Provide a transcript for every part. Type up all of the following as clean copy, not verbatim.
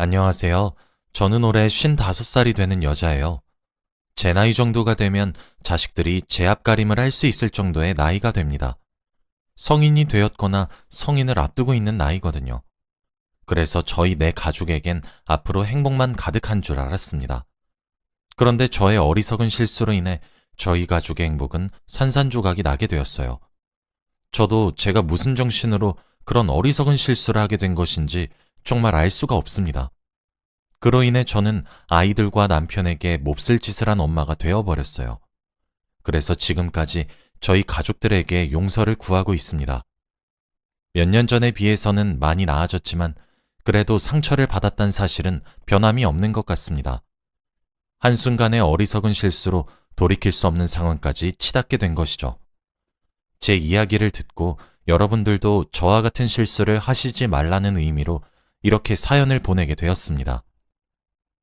안녕하세요. 저는 올해 55살이 되는 여자예요. 제 나이 정도가 되면 자식들이 제 앞가림을 할 수 있을 정도의 나이가 됩니다. 성인이 되었거나 성인을 앞두고 있는 나이거든요. 그래서 저희 네 가족에겐 앞으로 행복만 가득한 줄 알았습니다. 그런데 저의 어리석은 실수로 인해 저희 가족의 행복은 산산조각이 나게 되었어요. 저도 제가 무슨 정신으로 그런 어리석은 실수를 하게 된 것인지 정말 알 수가 없습니다. 그로 인해 저는 아이들과 남편에게 몹쓸 짓을 한 엄마가 되어버렸어요. 그래서 지금까지 저희 가족들에게 용서를 구하고 있습니다. 몇 년 전에 비해서는 많이 나아졌지만 그래도 상처를 받았다는 사실은 변함이 없는 것 같습니다. 한순간의 어리석은 실수로 돌이킬 수 없는 상황까지 치닫게 된 것이죠. 제 이야기를 듣고 여러분들도 저와 같은 실수를 하시지 말라는 의미로 이렇게 사연을 보내게 되었습니다.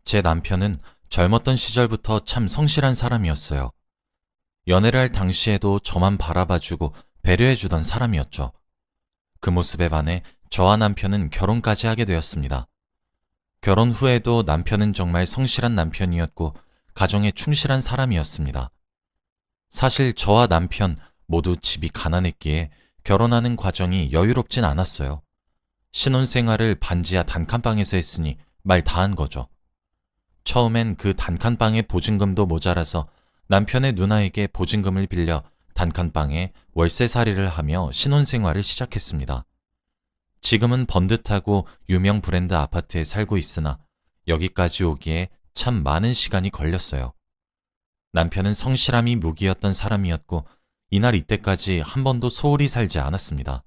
제 남편은 젊었던 시절부터 참 성실한 사람이었어요. 연애를 할 당시에도 저만 바라봐주고 배려해주던 사람이었죠. 그 모습에 반해 저와 남편은 결혼까지 하게 되었습니다. 결혼 후에도 남편은 정말 성실한 남편이었고 가정에 충실한 사람이었습니다. 사실 저와 남편 모두 집이 가난했기에 결혼하는 과정이 여유롭진 않았어요. 신혼생활을 반지하 단칸방에서 했으니 말 다한 거죠. 처음엔 그 단칸방의 보증금도 모자라서 남편의 누나에게 보증금을 빌려 단칸방에 월세살이를 하며 신혼생활을 시작했습니다. 지금은 번듯하고 유명 브랜드 아파트에 살고 있으나 여기까지 오기에 참 많은 시간이 걸렸어요. 남편은 성실함이 무기였던 사람이었고 이날 이때까지 한 번도 소홀히 살지 않았습니다.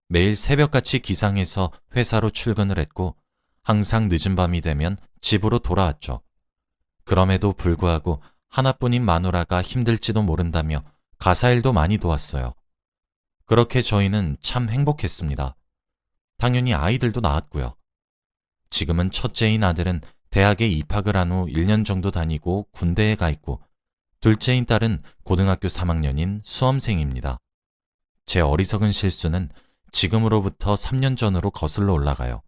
매일 새벽같이 기상해서 회사로 출근을 했고 항상 늦은 밤이 되면 집으로 돌아왔죠. 그럼에도 불구하고 하나뿐인 마누라가 힘들지도 모른다며 가사일도 많이 도왔어요. 그렇게 저희는 참 행복했습니다. 당연히 아이들도 낳았고요. 지금은 첫째인 아들은 대학에 입학을 한 후 1년 정도 다니고 군대에 가 있고 둘째인 딸은 고등학교 3학년인 수험생입니다. 제 어리석은 실수는 지금으로부터 3년 전으로 거슬러 올라가요.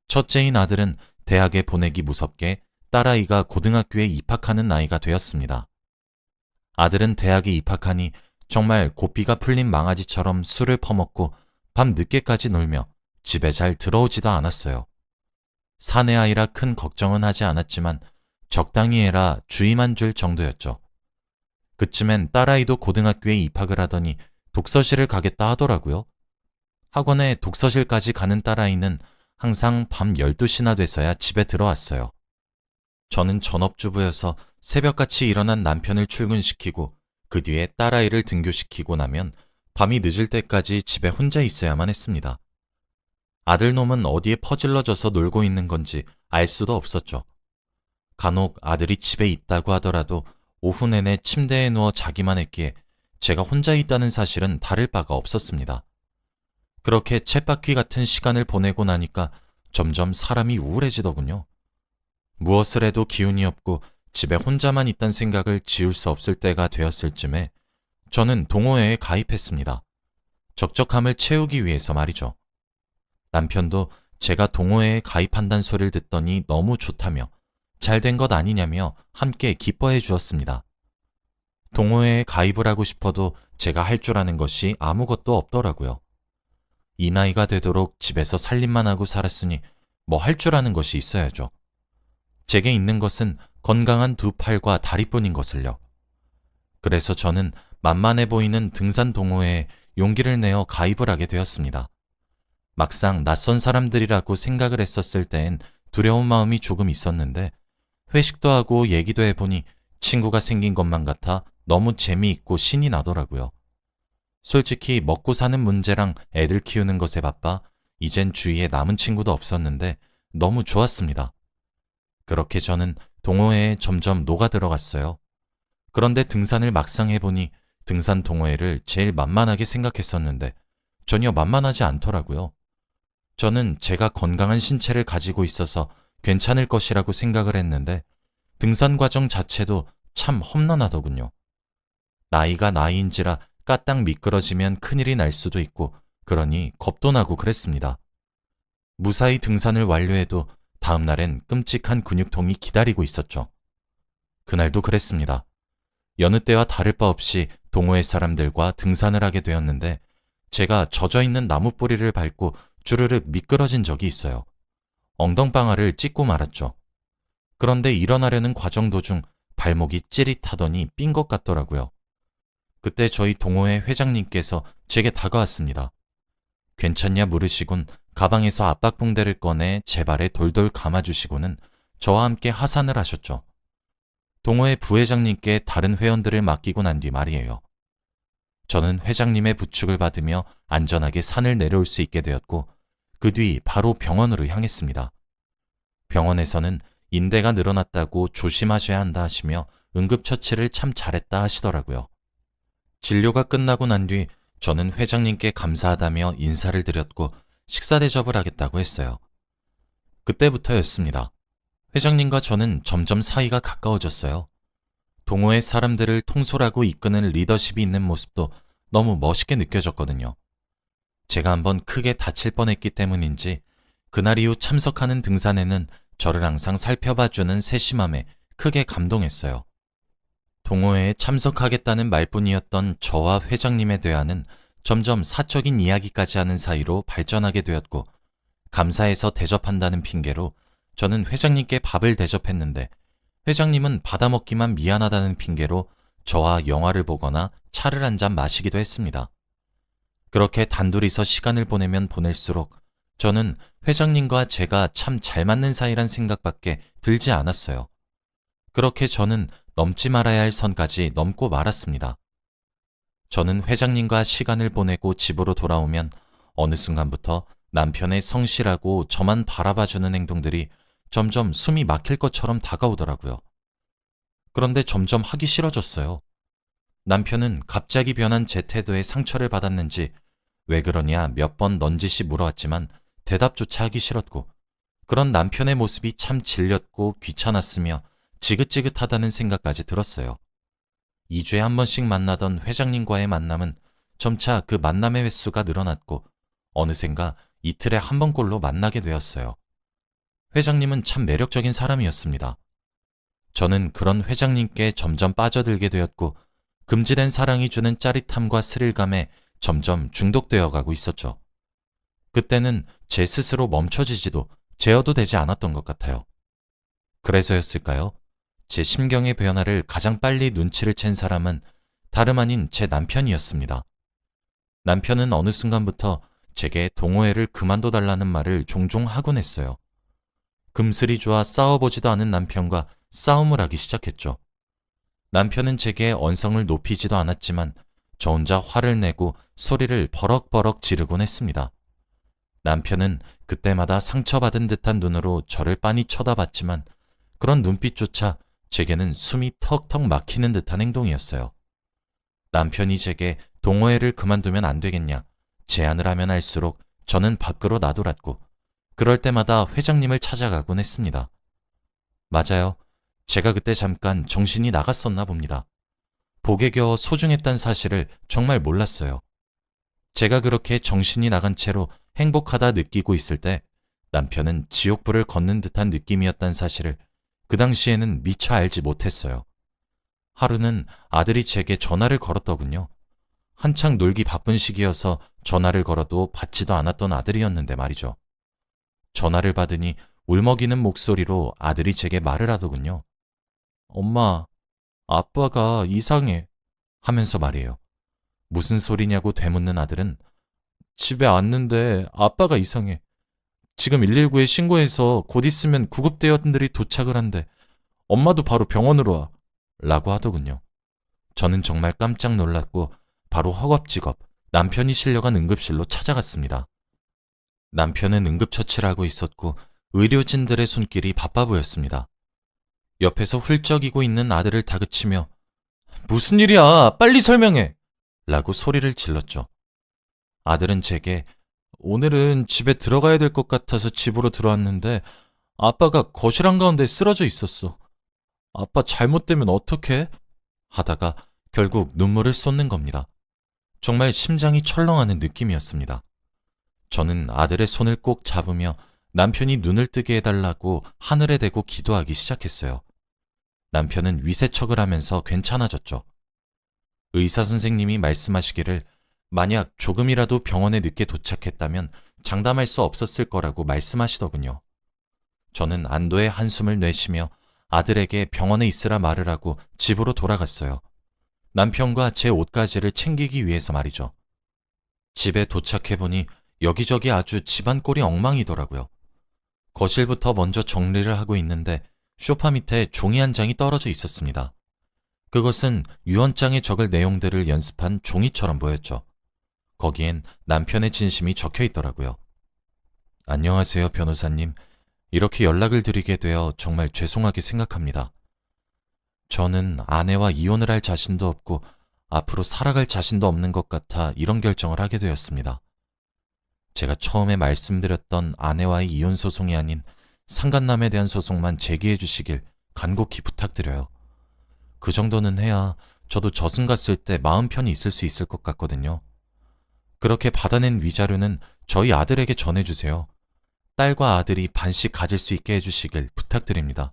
첫째인 아들은 대학에 보내기 무섭게 딸아이가 고등학교에 입학하는 나이가 되었습니다. 아들은 대학에 입학하니 정말 고삐가 풀린 망아지처럼 술을 퍼먹고 밤 늦게까지 놀며 집에 잘 들어오지도 않았어요. 사내 아이라 큰 걱정은 하지 않았지만 적당히 해라 주의만 줄 정도였죠. 그쯤엔 딸아이도 고등학교에 입학을 하더니 독서실을 가겠다 하더라고요. 학원에 독서실까지 가는 딸아이는 항상 밤 12시나 돼서야 집에 들어왔어요. 저는 전업주부여서 새벽같이 일어난 남편을 출근시키고 그 뒤에 딸아이를 등교시키고 나면 밤이 늦을 때까지 집에 혼자 있어야만 했습니다. 아들놈은 어디에 퍼질러져서 놀고 있는 건지 알 수도 없었죠. 간혹 아들이 집에 있다고 하더라도 오후 내내 침대에 누워 자기만 했기에 제가 혼자 있다는 사실은 다를 바가 없었습니다. 그렇게 쳇바퀴 같은 시간을 보내고 나니까 점점 사람이 우울해지더군요. 무엇을 해도 기운이 없고 집에 혼자만 있단 생각을 지울 수 없을 때가 되었을 쯤에 저는 동호회에 가입했습니다. 적적함을 채우기 위해서 말이죠. 남편도 제가 동호회에 가입한다는 소리를 듣더니 너무 좋다며 잘된 것 아니냐며 함께 기뻐해 주었습니다. 동호회에 가입을 하고 싶어도 제가 할 줄 아는 것이 아무것도 없더라고요. 이 나이가 되도록 집에서 살림만 하고 살았으니 뭐 할 줄 아는 것이 있어야죠. 제게 있는 것은 건강한 두 팔과 다리뿐인 것을요. 그래서 저는 만만해 보이는 등산 동호회에 용기를 내어 가입을 하게 되었습니다. 막상 낯선 사람들이라고 생각을 했었을 땐 두려운 마음이 조금 있었는데 회식도 하고 얘기도 해보니 친구가 생긴 것만 같아 너무 재미있고 신이 나더라고요. 솔직히 먹고 사는 문제랑 애들 키우는 것에 바빠 이젠 주위에 남은 친구도 없었는데 너무 좋았습니다. 그렇게 저는 동호회에 점점 녹아들어갔어요. 그런데 등산을 막상 해보니 등산 동호회를 제일 만만하게 생각했었는데 전혀 만만하지 않더라고요. 저는 제가 건강한 신체를 가지고 있어서 괜찮을 것이라고 생각을 했는데 등산 과정 자체도 참 험난하더군요. 나이가 나이인지라 까딱 미끄러지면 큰일이 날 수도 있고 그러니 겁도 나고 그랬습니다. 무사히 등산을 완료해도 다음 날엔 끔찍한 근육통이 기다리고 있었죠. 그날도 그랬습니다. 여느 때와 다를 바 없이 동호회 사람들과 등산을 하게 되었는데 제가 젖어있는 나무 뿌리를 밟고 주르륵 미끄러진 적이 있어요. 엉덩방아를 찢고 말았죠. 그런데 일어나려는 과정 도중 발목이 찌릿하더니 삔 것 같더라고요. 그때 저희 동호회 회장님께서 제게 다가왔습니다. 괜찮냐 물으시곤 가방에서 압박붕대를 꺼내 제 발에 돌돌 감아주시고는 저와 함께 하산을 하셨죠. 동호회 부회장님께 다른 회원들을 맡기고 난 뒤 말이에요. 저는 회장님의 부축을 받으며 안전하게 산을 내려올 수 있게 되었고 그 뒤 바로 병원으로 향했습니다. 병원에서는 인대가 늘어났다고 조심하셔야 한다 하시며 응급처치를 참 잘했다 하시더라고요. 진료가 끝나고 난 뒤 저는 회장님께 감사하다며 인사를 드렸고 식사 대접을 하겠다고 했어요. 그때부터였습니다. 회장님과 저는 점점 사이가 가까워졌어요. 동호회 사람들을 통솔하고 이끄는 리더십이 있는 모습도 너무 멋있게 느껴졌거든요. 제가 한번 크게 다칠 뻔했기 때문인지 그날 이후 참석하는 등산에는 저를 항상 살펴봐주는 세심함에 크게 감동했어요. 동호회에 참석하겠다는 말뿐이었던 저와 회장님의 대화는 점점 사적인 이야기까지 하는 사이로 발전하게 되었고 감사해서 대접한다는 핑계로 저는 회장님께 밥을 대접했는데 회장님은 받아먹기만 미안하다는 핑계로 저와 영화를 보거나 차를 한 잔 마시기도 했습니다. 그렇게 단둘이서 시간을 보내면 보낼수록 저는 회장님과 제가 참 잘 맞는 사이란 생각밖에 들지 않았어요. 그렇게 저는 넘지 말아야 할 선까지 넘고 말았습니다. 저는 회장님과 시간을 보내고 집으로 돌아오면 어느 순간부터 남편의 성실하고 저만 바라봐주는 행동들이 점점 숨이 막힐 것처럼 다가오더라고요. 그런데 점점 하기 싫어졌어요. 남편은 갑자기 변한 제 태도에 상처를 받았는지 왜 그러냐 몇 번 넌지시 물어왔지만 대답조차 하기 싫었고 그런 남편의 모습이 참 질렸고 귀찮았으며 지긋지긋하다는 생각까지 들었어요. 2주에 한 번씩 만나던 회장님과의 만남은 점차 그 만남의 횟수가 늘어났고 어느샌가 이틀에 한 번꼴로 만나게 되었어요. 회장님은 참 매력적인 사람이었습니다. 저는 그런 회장님께 점점 빠져들게 되었고 금지된 사랑이 주는 짜릿함과 스릴감에 점점 중독되어 가고 있었죠. 그때는 제 스스로 멈춰지지도 제어도 되지 않았던 것 같아요. 그래서였을까요? 제 심경의 변화를 가장 빨리 눈치를 챈 사람은 다름 아닌 제 남편이었습니다. 남편은 어느 순간부터 제게 동호회를 그만둬달라는 말을 종종 하곤 했어요. 금슬이 좋아 싸워보지도 않은 남편과 싸움을 하기 시작했죠. 남편은 제게 언성을 높이지도 않았지만 저 혼자 화를 내고 소리를 버럭버럭 지르곤 했습니다. 남편은 그때마다 상처받은 듯한 눈으로 저를 빤히 쳐다봤지만 그런 눈빛조차 제게는 숨이 턱턱 막히는 듯한 행동이었어요. 남편이 제게 동호회를 그만두면 안 되겠냐 제안을 하면 할수록 저는 밖으로 나돌았고 그럴 때마다 회장님을 찾아가곤 했습니다. 맞아요. 제가 그때 잠깐 정신이 나갔었나 봅니다. 복에 겨워 소중했단 사실을 정말 몰랐어요. 제가 그렇게 정신이 나간 채로 행복하다 느끼고 있을 때 남편은 지옥불을 걷는 듯한 느낌이었단 사실을 그 당시에는 미처 알지 못했어요. 하루는 아들이 제게 전화를 걸었더군요. 한창 놀기 바쁜 시기여서 전화를 걸어도 받지도 않았던 아들이었는데 말이죠. 전화를 받으니 울먹이는 목소리로 아들이 제게 말을 하더군요. 엄마, 아빠가 이상해 하면서 말이에요. 무슨 소리냐고 되묻는 아들은 집에 왔는데 아빠가 이상해. 지금 119에 신고해서 곧 있으면 구급대원들이 도착을 한대. 엄마도 바로 병원으로 와. 라고 하더군요. 저는 정말 깜짝 놀랐고 바로 허겁지겁 남편이 실려간 응급실로 찾아갔습니다. 남편은 응급처치를 하고 있었고 의료진들의 손길이 바빠 보였습니다. 옆에서 훌쩍이고 있는 아들을 다그치며 무슨 일이야? 빨리 설명해! 라고 소리를 질렀죠. 아들은 제게 오늘은 집에 들어가야 될 것 같아서 집으로 들어왔는데 아빠가 거실 한가운데 쓰러져 있었어. 아빠 잘못되면 어떡해? 하다가 결국 눈물을 쏟는 겁니다. 정말 심장이 철렁하는 느낌이었습니다. 저는 아들의 손을 꼭 잡으며 남편이 눈을 뜨게 해달라고 하늘에 대고 기도하기 시작했어요. 남편은 위세척을 하면서 괜찮아졌죠. 의사 선생님이 말씀하시기를 만약 조금이라도 병원에 늦게 도착했다면 장담할 수 없었을 거라고 말씀하시더군요. 저는 안도의 한숨을 내쉬며 아들에게 병원에 있으라 말을 하고 집으로 돌아갔어요. 남편과 제 옷가지를 챙기기 위해서 말이죠. 집에 도착해보니 여기저기 아주 집안 꼴이 엉망이더라고요. 거실부터 먼저 정리를 하고 있는데 소파 밑에 종이 한 장이 떨어져 있었습니다. 그것은 유언장에 적을 내용들을 연습한 종이처럼 보였죠. 거기엔 남편의 진심이 적혀 있더라고요. 안녕하세요, 변호사님. 이렇게 연락을 드리게 되어 정말 죄송하게 생각합니다. 저는 아내와 이혼을 할 자신도 없고 앞으로 살아갈 자신도 없는 것 같아 이런 결정을 하게 되었습니다. 제가 처음에 말씀드렸던 아내와의 이혼 소송이 아닌 상간남에 대한 소송만 제기해 주시길 간곡히 부탁드려요. 그 정도는 해야 저도 저승 갔을 때 마음 편히 있을 수 있을 것 같거든요. 그렇게 받아낸 위자료는 저희 아들에게 전해주세요. 딸과 아들이 반씩 가질 수 있게 해주시길 부탁드립니다.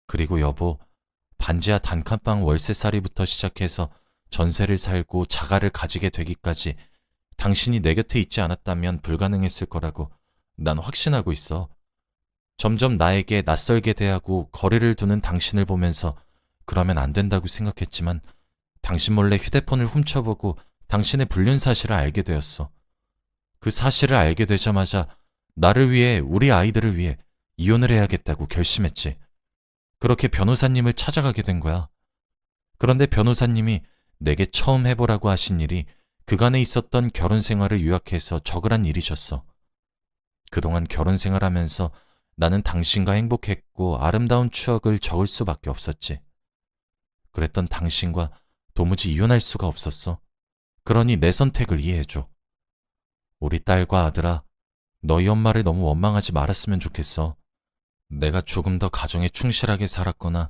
그리고 여보, 반지하 단칸방 월세살이부터 시작해서 전세를 살고 자가를 가지게 되기까지 당신이 내 곁에 있지 않았다면 불가능했을 거라고 난 확신하고 있어. 점점 나에게 낯설게 대하고 거리를 두는 당신을 보면서 그러면 안 된다고 생각했지만 당신 몰래 휴대폰을 훔쳐보고 당신의 불륜 사실을 알게 되었어. 그 사실을 알게 되자마자 나를 위해, 우리 아이들을 위해 이혼을 해야겠다고 결심했지. 그렇게 변호사님을 찾아가게 된 거야. 그런데 변호사님이 내게 처음 해보라고 하신 일이 그간에 있었던 결혼 생활을 요약해서 적으란 일이셨어. 그동안 결혼 생활하면서 나는 당신과 행복했고 아름다운 추억을 적을 수밖에 없었지. 그랬던 당신과 도무지 이혼할 수가 없었어. 그러니 내 선택을 이해해줘. 우리 딸과 아들아, 너희 엄마를 너무 원망하지 말았으면 좋겠어. 내가 조금 더 가정에 충실하게 살았거나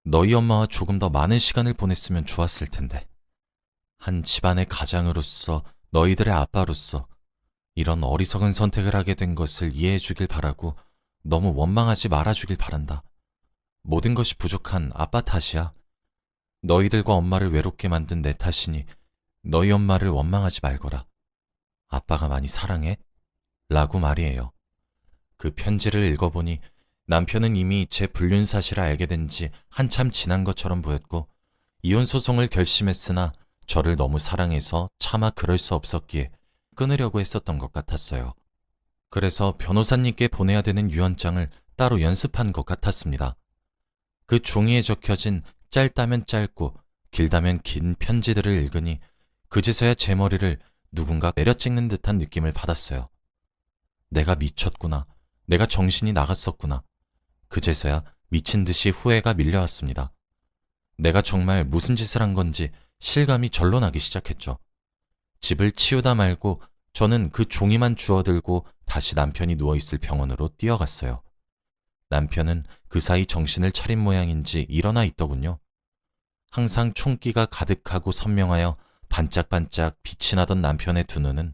너희 엄마와 조금 더 많은 시간을 보냈으면 좋았을 텐데. 한 집안의 가장으로서, 너희들의 아빠로서 이런 어리석은 선택을 하게 된 것을 이해해 주길 바라고 너무 원망하지 말아주길 바란다. 모든 것이 부족한 아빠 탓이야. 너희들과 엄마를 외롭게 만든 내 탓이니 너희 엄마를 원망하지 말거라. 아빠가 많이 사랑해? 라고 말이에요. 그 편지를 읽어보니 남편은 이미 제 불륜 사실을 알게 된 지 한참 지난 것처럼 보였고 이혼 소송을 결심했으나 저를 너무 사랑해서 차마 그럴 수 없었기에 끊으려고 했었던 것 같았어요. 그래서 변호사님께 보내야 되는 유언장을 따로 연습한 것 같았습니다. 그 종이에 적혀진 짧다면 짧고 길다면 긴 편지들을 읽으니 그제서야 제 머리를 누군가 내려찍는 듯한 느낌을 받았어요. 내가 미쳤구나. 내가 정신이 나갔었구나. 그제서야 미친 듯이 후회가 밀려왔습니다. 내가 정말 무슨 짓을 한 건지 실감이 절로 나기 시작했죠. 집을 치우다 말고 저는 그 종이만 주워들고 다시 남편이 누워있을 병원으로 뛰어갔어요. 남편은 그 사이 정신을 차린 모양인지 일어나 있더군요. 항상 총기가 가득하고 선명하여 반짝반짝 빛이 나던 남편의 두 눈은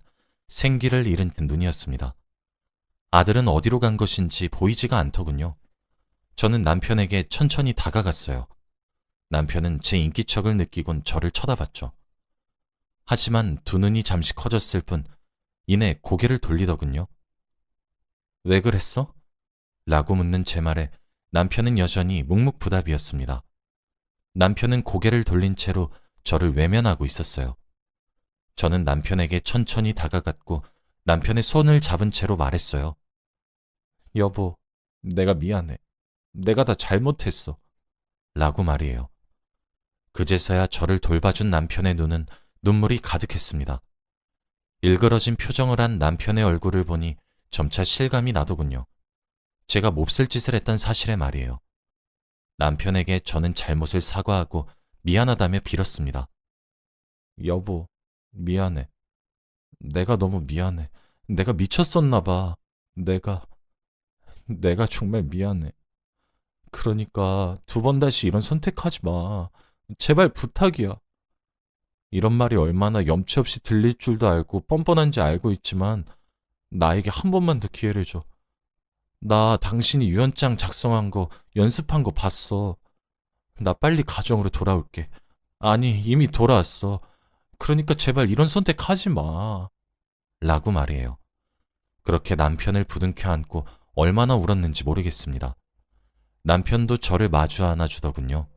생기를 잃은 눈이었습니다. 아들은 어디로 간 것인지 보이지가 않더군요. 저는 남편에게 천천히 다가갔어요. 남편은 제 인기척을 느끼곤 저를 쳐다봤죠. 하지만 두 눈이 잠시 커졌을 뿐 이내 고개를 돌리더군요. 왜 그랬어? 라고 묻는 제 말에 남편은 여전히 묵묵부답이었습니다. 남편은 고개를 돌린 채로 저를 외면하고 있었어요. 저는 남편에게 천천히 다가갔고 남편의 손을 잡은 채로 말했어요. 여보, 내가 미안해. 내가 다 잘못했어. 라고 말이에요. 그제서야 저를 돌봐준 남편의 눈은 눈물이 가득했습니다. 일그러진 표정을 한 남편의 얼굴을 보니 점차 실감이 나더군요. 제가 몹쓸 짓을 했던 사실에 말이에요. 남편에게 저는 잘못을 사과하고 미안하다며 빌었습니다. 여보, 미안해. 내가 너무 미안해. 내가 미쳤었나 봐. 내가 정말 미안해. 그러니까 두 번 다시 이런 선택하지 마. 제발 부탁이야. 이런 말이 얼마나 염치 없이 들릴 줄도 알고 뻔뻔한지 알고 있지만 나에게 한 번만 더 기회를 줘. 나 당신이 유언장 작성한 거, 연습한 거 봤어. 나 빨리 가정으로 돌아올게. 아니, 이미 돌아왔어. 그러니까 제발 이런 선택하지 마. 라고 말이에요. 그렇게 남편을 부둥켜 안고 얼마나 울었는지 모르겠습니다. 남편도 저를 마주 안아주더군요.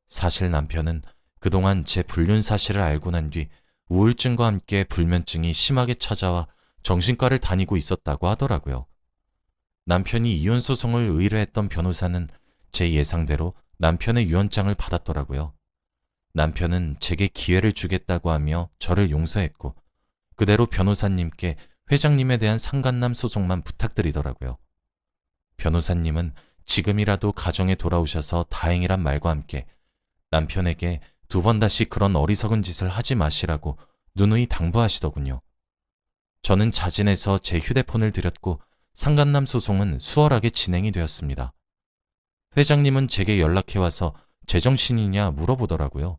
사실 남편은 그동안 제 불륜 사실을 알고 난 뒤 우울증과 함께 불면증이 심하게 찾아와 정신과를 다니고 있었다고 하더라고요. 남편이 이혼 소송을 의뢰했던 변호사는 제 예상대로 남편의 유언장을 받았더라고요. 남편은 제게 기회를 주겠다고 하며 저를 용서했고 그대로 변호사님께 회장님에 대한 상간남 소송만 부탁드리더라고요. 변호사님은 지금이라도 가정에 돌아오셔서 다행이란 말과 함께 남편에게 2번 다시 그런 어리석은 짓을 하지 마시라고 누누이 당부하시더군요. 저는 자진해서 제 휴대폰을 드렸고 상간남 소송은 수월하게 진행이 되었습니다. 회장님은 제게 연락해와서 제정신이냐 물어보더라고요.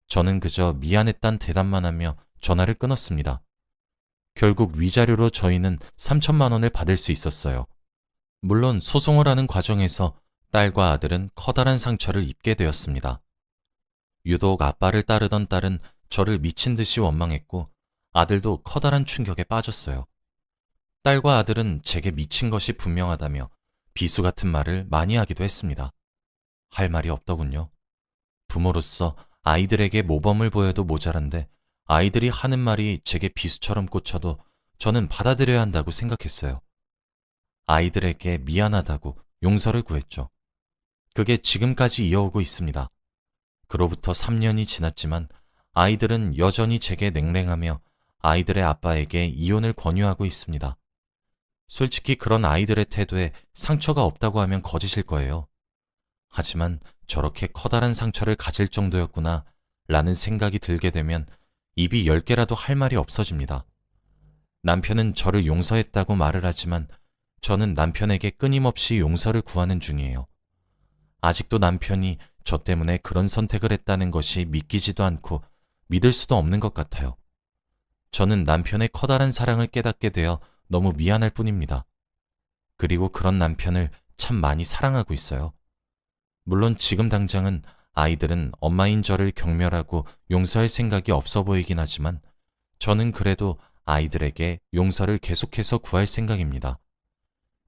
저는 그저 미안했단 대답만 하며 전화를 끊었습니다. 결국 위자료로 저희는 3천만 원을 받을 수 있었어요. 물론 소송을 하는 과정에서 딸과 아들은 커다란 상처를 입게 되었습니다. 유독 아빠를 따르던 딸은 저를 미친 듯이 원망했고 아들도 커다란 충격에 빠졌어요. 딸과 아들은 제게 미친 것이 분명하다며 비수 같은 말을 많이 하기도 했습니다. 할 말이 없더군요. 부모로서 아이들에게 모범을 보여도 모자란데 아이들이 하는 말이 제게 비수처럼 꽂혀도 저는 받아들여야 한다고 생각했어요. 아이들에게 미안하다고 용서를 구했죠. 그게 지금까지 이어오고 있습니다. 그로부터 3년이 지났지만 아이들은 여전히 제게 냉랭하며 아이들의 아빠에게 이혼을 권유하고 있습니다. 솔직히 그런 아이들의 태도에 상처가 없다고 하면 거짓일 거예요. 하지만 저렇게 커다란 상처를 가질 정도였구나 라는 생각이 들게 되면 입이 10개라도 할 말이 없어집니다. 남편은 저를 용서했다고 말을 하지만 저는 남편에게 끊임없이 용서를 구하는 중이에요. 아직도 남편이 저 때문에 그런 선택을 했다는 것이 믿기지도 않고 믿을 수도 없는 것 같아요. 저는 남편의 커다란 사랑을 깨닫게 되어 너무 미안할 뿐입니다. 그리고 그런 남편을 참 많이 사랑하고 있어요. 물론 지금 당장은 아이들은 엄마인 저를 경멸하고 용서할 생각이 없어 보이긴 하지만 저는 그래도 아이들에게 용서를 계속해서 구할 생각입니다.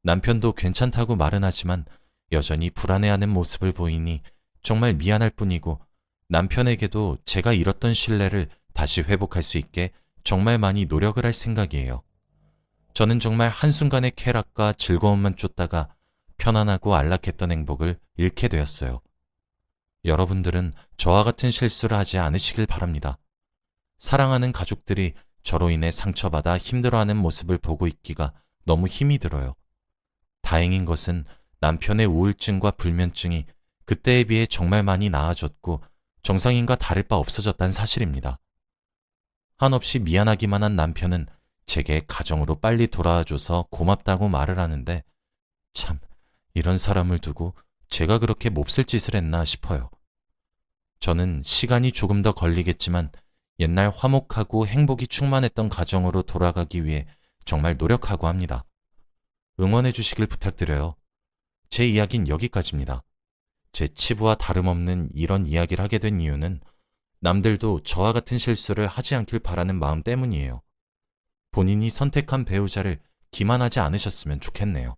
남편도 괜찮다고 말은 하지만 여전히 불안해하는 모습을 보이니 정말 미안할 뿐이고 남편에게도 제가 잃었던 신뢰를 다시 회복할 수 있게 정말 많이 노력을 할 생각이에요. 저는 정말 한순간의 쾌락과 즐거움만 쫓다가 편안하고 안락했던 행복을 잃게 되었어요. 여러분들은 저와 같은 실수를 하지 않으시길 바랍니다. 사랑하는 가족들이 저로 인해 상처받아 힘들어하는 모습을 보고 있기가 너무 힘이 들어요. 다행인 것은 남편의 우울증과 불면증이 그때에 비해 정말 많이 나아졌고 정상인과 다를 바 없어졌다는 사실입니다. 한없이 미안하기만 한 남편은 제게 가정으로 빨리 돌아와줘서 고맙다고 말을 하는데 참 이런 사람을 두고 제가 그렇게 몹쓸 짓을 했나 싶어요. 저는 시간이 조금 더 걸리겠지만 옛날 화목하고 행복이 충만했던 가정으로 돌아가기 위해 정말 노력하고 합니다. 응원해 주시길 부탁드려요. 제 이야기는 여기까지입니다. 제 치부와 다름없는 이런 이야기를 하게 된 이유는 남들도 저와 같은 실수를 하지 않길 바라는 마음 때문이에요. 본인이 선택한 배우자를 기만하지 않으셨으면 좋겠네요.